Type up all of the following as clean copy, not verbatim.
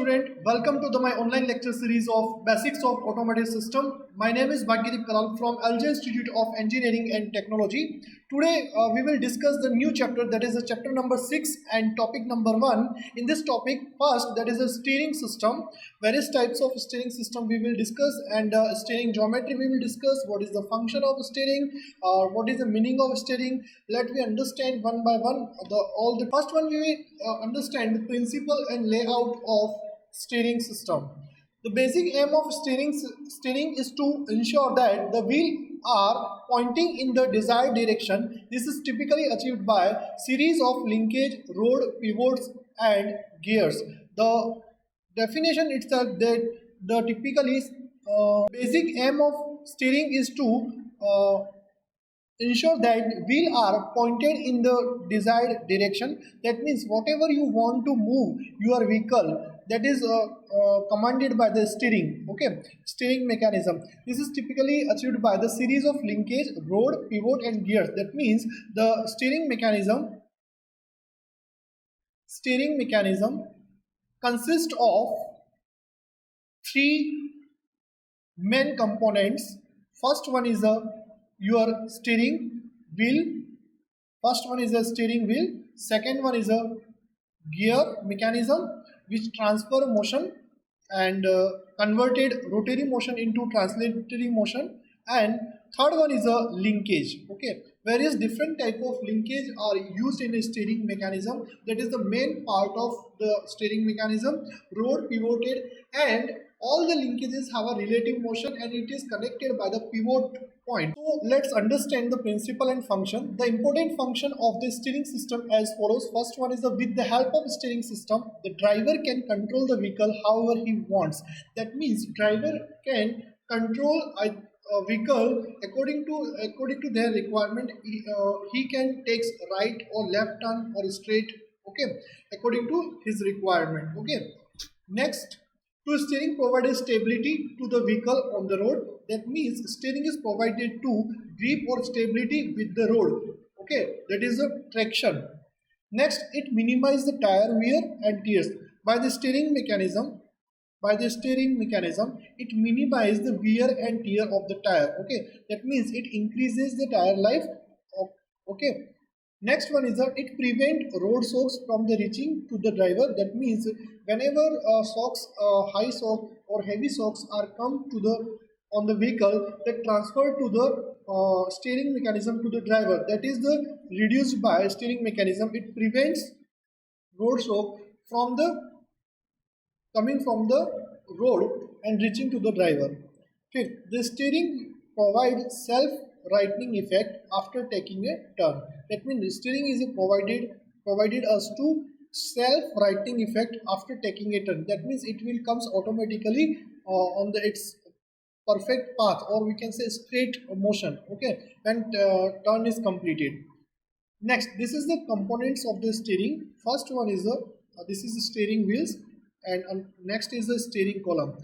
student, welcome to my online lecture series of Basics of Automotive System. My name is Bhagyadeep Kalal from LJ Institute of Engineering and Technology. Today we will discuss the new chapter, that is the chapter number 6 and topic number 1. In this topic, first, that is a steering system. Various types of steering system we will discuss, and steering geometry we will discuss. What is the function of steering, what is the meaning of steering. Let me understand one by one. The first one we will understand the principle and layout of steering system. The basic aim of steering is to ensure that the wheel are pointing in the desired direction. This is typically achieved by series of linkage, rod, pivots, and gears. The definition itself, that the typically basic aim of steering is to ensure that wheel are pointed in the desired direction. That means whatever you want to move your vehicle, that is commanded by the steering. Okay, steering mechanism. This is typically achieved by the series of linkage, rod, pivot, and gears. That means the steering mechanism consists of three main components. First one is your steering wheel. Second one is a gear mechanism, which transfer motion and converted rotary motion into translatory motion. And third one is a linkage. Okay, various different type of linkage are used in a steering mechanism. That is the main part of the steering mechanism. Rod, pivoted, and all the linkages have a relative motion, and it is connected by the pivot point. So let's understand the principle and function. The important function of the steering system as follows. First one is with the help of steering system, the driver can control the vehicle however he wants. That means driver can control a vehicle according to their requirement. He can take right or left turn or straight, okay, according to his requirement. Okay, next, to steering provides stability to the vehicle on the road. That means steering is provided to grip or stability with the road. Okay, that is a traction. Next, it minimizes the tire wear and tears. By the steering mechanism, it minimizes the wear and tear of the tire. Okay, that means it increases the tire life. Okay. Next one is that it prevents road shocks from the reaching to the driver. That means whenever high shock or heavy shocks are come to the on the vehicle, that transfer to the steering mechanism to the driver. That is the reduced by steering mechanism. It prevents road shock from the coming from the road and reaching to the driver. Fifth, the steering provides self-rightening effect after taking a turn. That means the steering is provided us to self-rightening effect after taking a turn. That means it will comes automatically on its perfect path, or we can say straight motion. Okay, when turn is completed. Next, this is the components of the steering. First one is this is the steering wheels, and next is the steering column.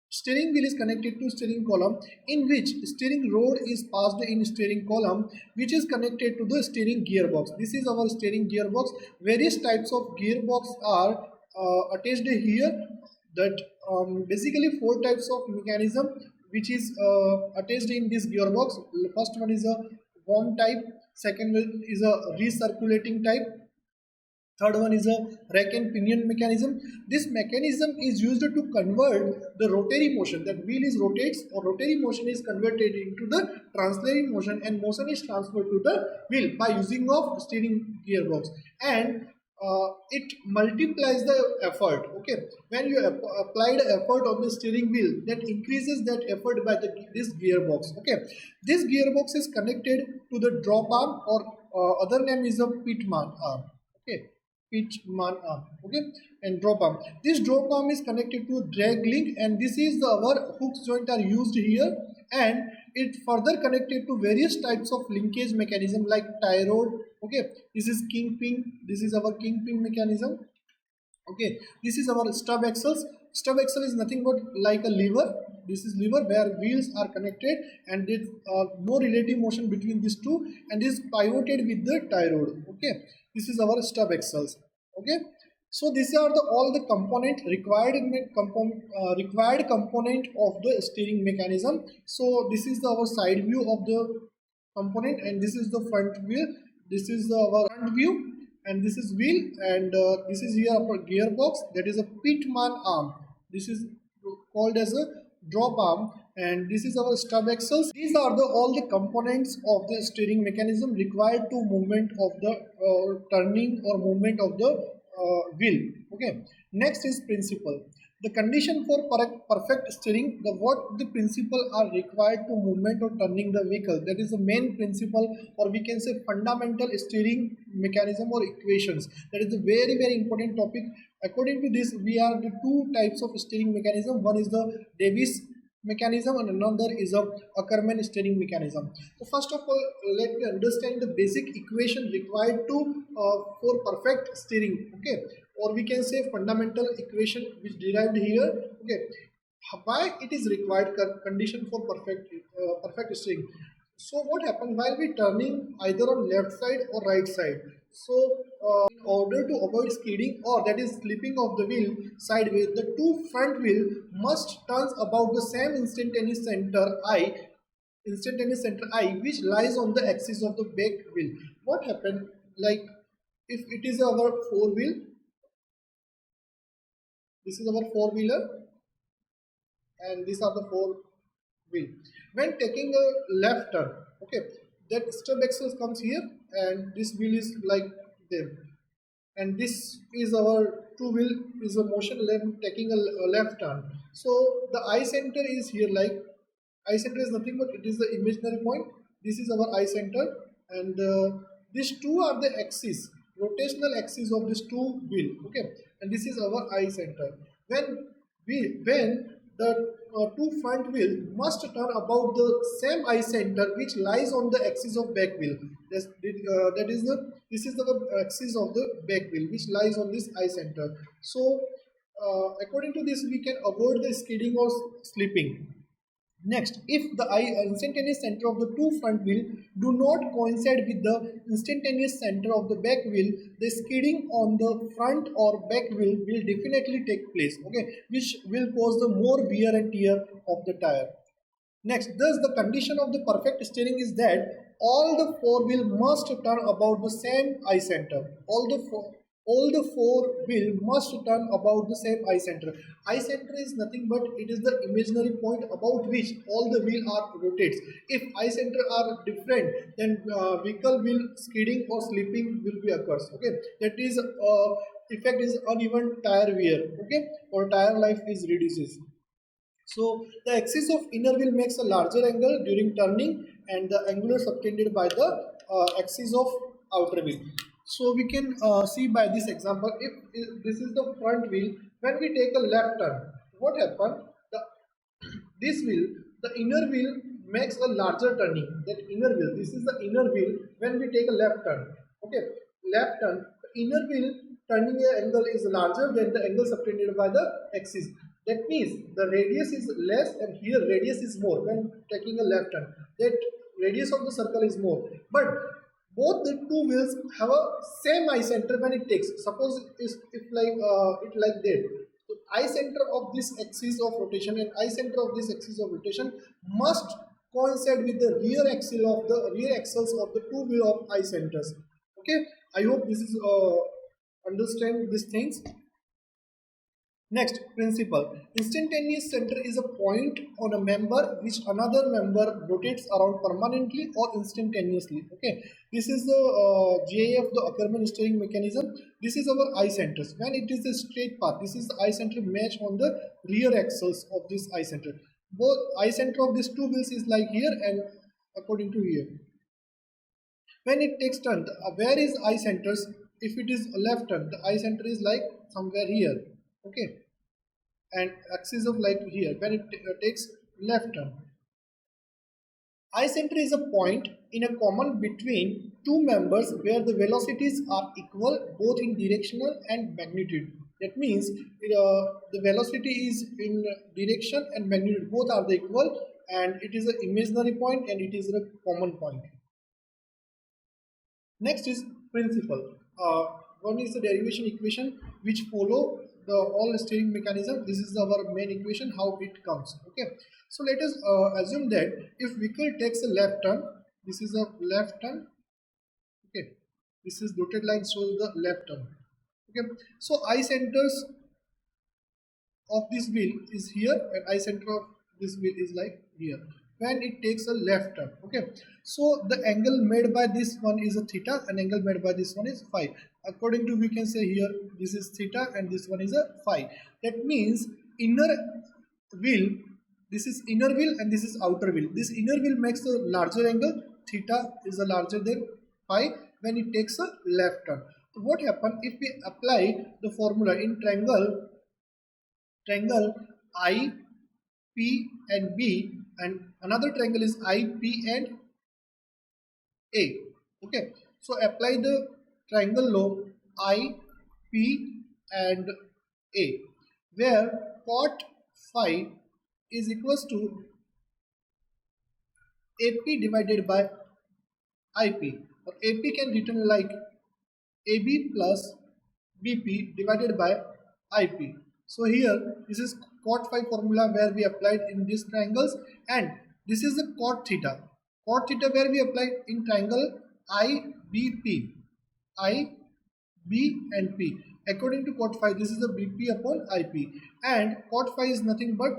Steering wheel is connected to steering column, in which steering rod is passed in steering column, which is connected to the steering gearbox. This is our steering gearbox. Various types of gearbox are attached here. That basically 4 types of mechanism which is attached in this gearbox. First one is a worm type. Second one is a recirculating type. Third one is a rack and pinion mechanism. This mechanism is used to convert the rotary motion, that wheel is rotates, or rotary motion is converted into the translatory motion, and motion is transferred to the wheel by using of steering gearbox. And it multiplies the effort. Okay, when you apply the effort on the steering wheel, that increases that effort by this gearbox. Okay, this gearbox is connected to the drop arm, or other name is a pitman arm. Okay, pitman arm. Okay, and drop arm. This drop arm is connected to drag link, and this is our hooks joint are used here, and it further connected to various types of linkage mechanism like tie rod. Okay, this is kingpin. This is our kingpin mechanism. Okay, this is our stub axles. Stub axle is nothing but like a lever. This is lever where wheels are connected, and there is no relative motion between these two, and is pivoted with the tie rod. Okay, this is our stub axles. Okay, So these are the all the component required component of the steering mechanism. So this is our side view of the component, and this is the front view. This is our front view, and this is wheel, and this is here our gearbox. That is a pitman arm. This is called as a drop arm, and this is our stub axles. These are the all the components of the steering mechanism required to movement of the turning or movement of the wheel. Okay, next is principle. The condition for perfect steering, the what the principle are required to movement or turning the vehicle. That is the main principle, or we can say fundamental steering mechanism or equations. That is a very important topic. According to this, we are the two types of steering mechanism. One is the Davis mechanism and another is a Ackermann steering mechanism. So first of all, let me understand the basic equation required to for perfect steering. Okay, or we can say fundamental equation which derived here. Okay, why it is required condition for perfect steering. So what happens while we turning either on left side or right side? So in order to avoid skidding or that is slipping of the wheel sideways, the two front wheel must turn about the same instantaneous center I which lies on the axis of the back wheel. What happened, like if it is our four wheel, this is our four wheeler and these are the four wheel. When taking a left turn, okay, that stub axle comes here and this wheel is like there, and this is our two wheel is a motion left taking a left turn. So the eye center is here, like eye center is nothing but it is the imaginary point. This is our eye center, and these two are the axis, rotational axis of this two wheel. Okay, and this is our eye center. When the two front wheel must turn about the same eye center which lies on the axis of back wheel. This is the axis of the back wheel which lies on this eye center. So according to this, we can avoid the skidding or slipping. Next, if the instantaneous center of the two front wheel do not coincide with the instantaneous center of the back wheel, the skidding on the front or back wheel will definitely take place, okay, which will cause the more wear and tear of the tire. Next, thus the condition of the perfect steering is that all the four wheel must turn about the same eye center. All the four wheel must turn about the same eye center. Eye center is nothing but it is the imaginary point about which all the wheel are rotates. If eye center are different, then vehicle will skidding or slipping will be occurs. Okay, that is effect is uneven tire wear. Okay, or tire life is reduces. So the axis of inner wheel makes a larger angle during turning, and the angle is subtended by the axis of outer wheel. So we can see by this example, if this is the front wheel, when we take a left turn, what happens? This wheel, the inner wheel makes a larger turning. That inner wheel, this is the inner wheel when we take a left turn. Okay, left turn, the inner wheel turning angle is larger than the angle subtended by the axis. That means the radius is less and here radius is more when taking a left turn. That radius of the circle is more. But both the two wheels have a same eye center when it takes. Suppose if like it like that. So eye center of this axis of rotation and eye center of this axis of rotation must coincide with the rear axles of the two wheel of eye centers. Okay, I hope this is understand these things. Next, principle. Instantaneous center is a point on a member which another member rotates around permanently or instantaneously. Okay, this is the GIF, the Ackermann steering mechanism. This is our eye centers. When it is a straight path, this is the eye center match on the rear axles of this eye center. Both eye center of these two wheels is like here and according to here. When it takes turn, where is eye centers? If it is left turn, the eye center is like somewhere here. Okay, and axis of like here when it takes left turn. Eye center is a point in a common between two members where the velocities are equal both in directional and magnitude. That means the velocity is in direction and magnitude, both are the equal, and it is an imaginary point and it is a common point. Next is principle. one is the derivation equation which follow the all steering mechanism. This is our main equation, how it comes. Okay, so let us assume that if vehicle takes a left turn, this is a left turn. Okay, this is dotted line shows the left turn. Okay, so I centers of this wheel is here and I center of this wheel is like here when it takes a left turn. Okay, so the angle made by this one is a theta and angle made by this one is phi. According to, we can say here this is theta and this one is a phi. That means inner wheel, this is inner wheel and this is outer wheel. This inner wheel makes a larger angle, theta is a larger than phi when it takes a left turn. So what happens if we apply the formula in triangle I, P and B, and another triangle is I, P and A. Okay, so apply the triangle law I, P and A, where cot phi is equals to AP divided by IP, or AP can written like AB plus BP divided by IP. So here this is cot phi formula where we applied in these triangles, and this is the cot theta. Cot theta where we applied in triangle IBP. I, B and P. According to cot phi, this is the BP upon IP, and cot phi is nothing but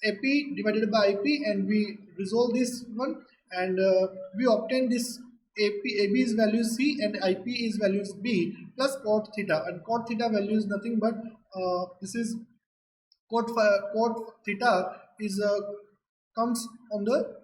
AP divided by IP, and we resolve this one and we obtain this AB is value C and IP is values B plus cot theta, and cot theta value is nothing but this is cot theta is comes on the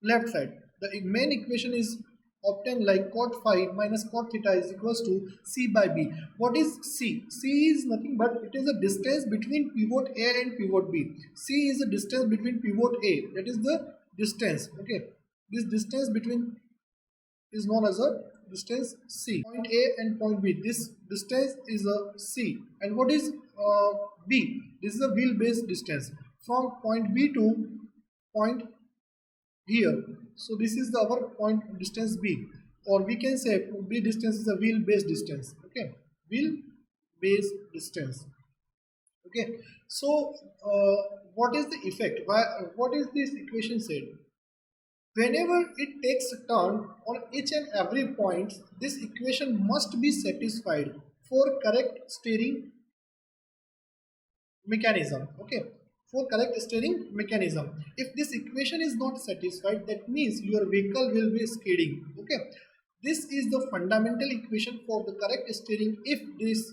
left side. The main equation is obtained like cot phi minus cot theta is equals to C by B. What is C? C is nothing but it is the distance between pivot A and pivot B. C is the distance between pivot A, that is the distance. Okay, this distance between is known as a distance C. Point A and point B, this distance is a C. And what is B? This is a wheel based distance from point B to point here. So this is our point distance B, or we can say B distance is a wheel based distance. Okay, wheel based distance. Okay, so what is the effect? What is this equation said? Whenever it takes a turn on each and every point, this equation must be satisfied for correct steering mechanism. Okay, for correct steering mechanism. If this equation is not satisfied, that means your vehicle will be skidding. Okay, this is the fundamental equation for the correct steering. If this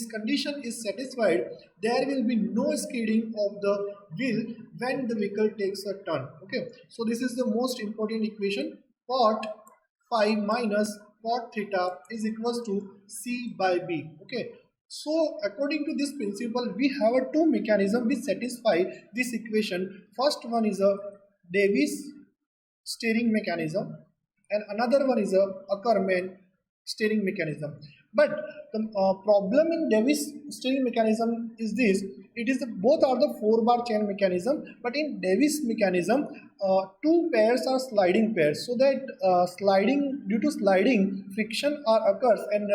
condition is satisfied, there will be no skidding of the wheel when the vehicle takes a turn. Okay, so this is the most important equation. Cot phi minus cot theta is equals to C by B. Okay, so according to this principle, we have a two mechanism which satisfy this equation. First one is a Davis steering mechanism and another one is a Ackermann steering mechanism. But the problem in Davis steering mechanism is this: it is both are the 4-bar chain mechanism, but in Davis mechanism, two pairs are sliding pairs, so that due to sliding friction occurs, and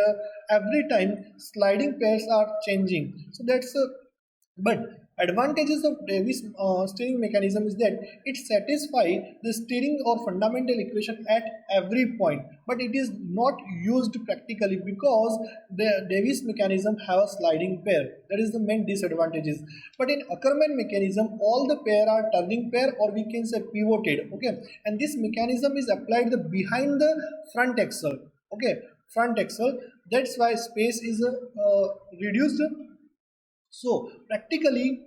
every time sliding pairs are changing. So that's but advantages of Davis steering mechanism is that it satisfies the steering or fundamental equation at every point, but it is not used practically because the Davis mechanism have a sliding pair. That is the main disadvantages. But in Ackermann mechanism, all the pair are turning pair, or we can say pivoted. Okay, and this mechanism is applied behind the front axle. Okay, front axle. That's why space is reduced. So practically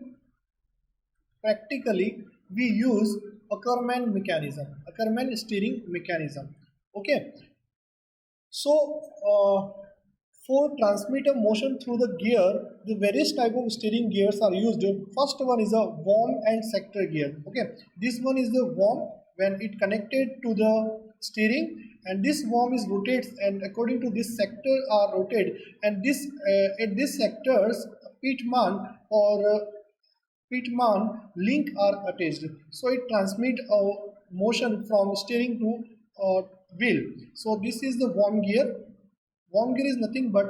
we use Ackermann mechanism, Ackermann steering mechanism. Okay, so for transmitter motion through the gear, the various type of steering gears are used. First one is a worm and sector gear. Okay, this one is the worm when it connected to the steering, and this worm is rotates, and according to this sector are rotated, and this at this sectors Pitman or Pitman link are attached. So it transmit motion from steering to wheel. So this is the worm gear. Worm gear is nothing but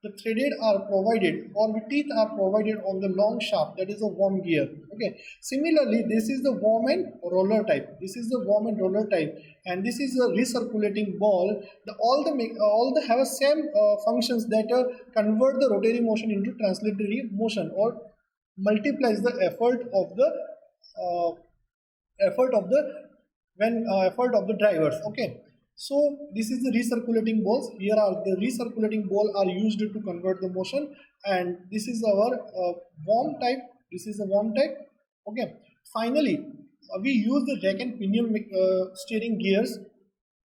the threaded are provided, or the teeth are provided on the long shaft, that is a worm gear. Okay, similarly this is the worm and roller type. This is the worm and roller type, and this is a recirculating ball. All the have same functions that convert the rotary motion into translatory motion, or multiplies the uh, effort of the effort of the drivers. Okay, so this is the recirculating balls. Here are the recirculating ball are used to convert the motion, and this is our worm type. This is a worm type. Okay, finally we use the rack and pinion steering gears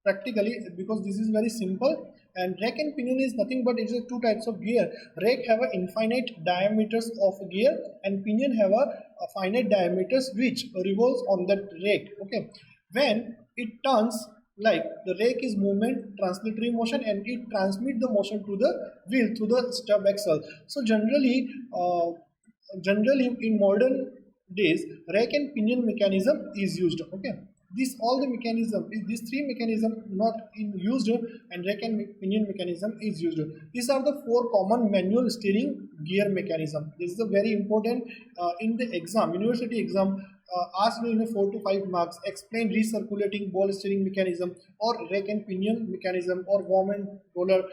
practically, because this is very simple. And rack and pinion is nothing but it is two types of gear. Rack have a infinite diameters of gear, and pinion have a finite diameters which revolves on that rack. Okay, when it turns, like the rake is movement, translatory motion, and it transmits the motion to the wheel through the stub axle. So generally in modern days, rake and pinion mechanism is used. Okay, this all the mechanism, these three mechanism not in used, and rake and pinion mechanism is used. These are the four common manual steering gear mechanism. This is a very important in the exam, university exam. Asked me in a 4 to 5 marks, explain recirculating ball steering mechanism, or rake and pinion mechanism, or worm and roller,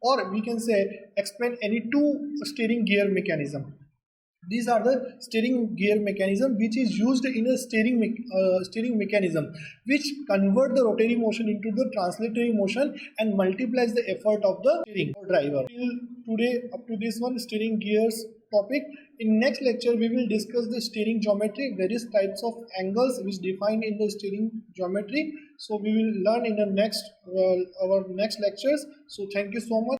or we can say explain any two steering gear mechanism. These are the steering gear mechanism which is used in a steering mechanism, which convert the rotary motion into the translatory motion and multiplies the effort of the steering driver. Till today, up to this one steering gears topic. In next lecture we will discuss the steering geometry, various types of angles which defined in the steering geometry. So we will learn in the next our next lectures. So thank you so much.